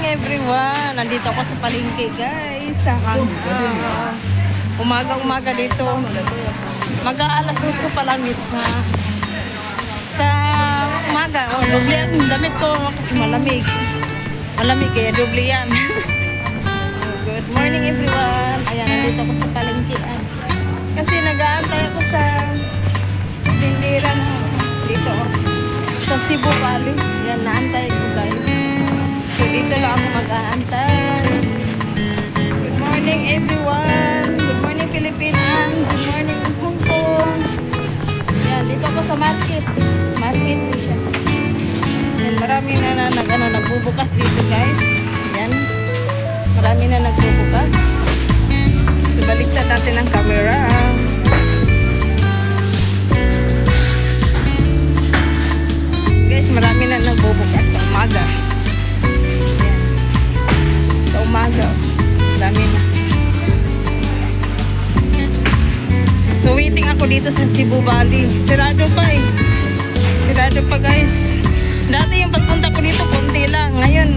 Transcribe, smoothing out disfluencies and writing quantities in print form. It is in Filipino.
everyone! Nandito ako sa palengke, guys. Umaga-umaga dito. Mag-aalas 8 pa lang dito sa umaga. Doble ang damit ko kasi malamig. Malamig kaya doble yan. Good morning everyone. Ayan, nandito ako sa palengke. Kasi nag-aantay ako sa tindiran dito sa Cebu Valley. Yan, naantay ko guys. So dito lang ako mag-aantay. Good morning everyone. Good morning Pilipinas. Good morning Hong Kong. Yan, dito ako sa market. Market din siya. Yan, marami na nagbubukas dito guys. Yan. Marami na nagbubukas. So baliktad natin ang camera. Guys, marami na nagbubukas sa umaga. Yan. Sa umaga. Marami na. So waiting ako dito sa Cebu Valley. Sirado pa eh. Sirado pa guys. Dati yung pagpunta ko dito, konti lang. Ngayon,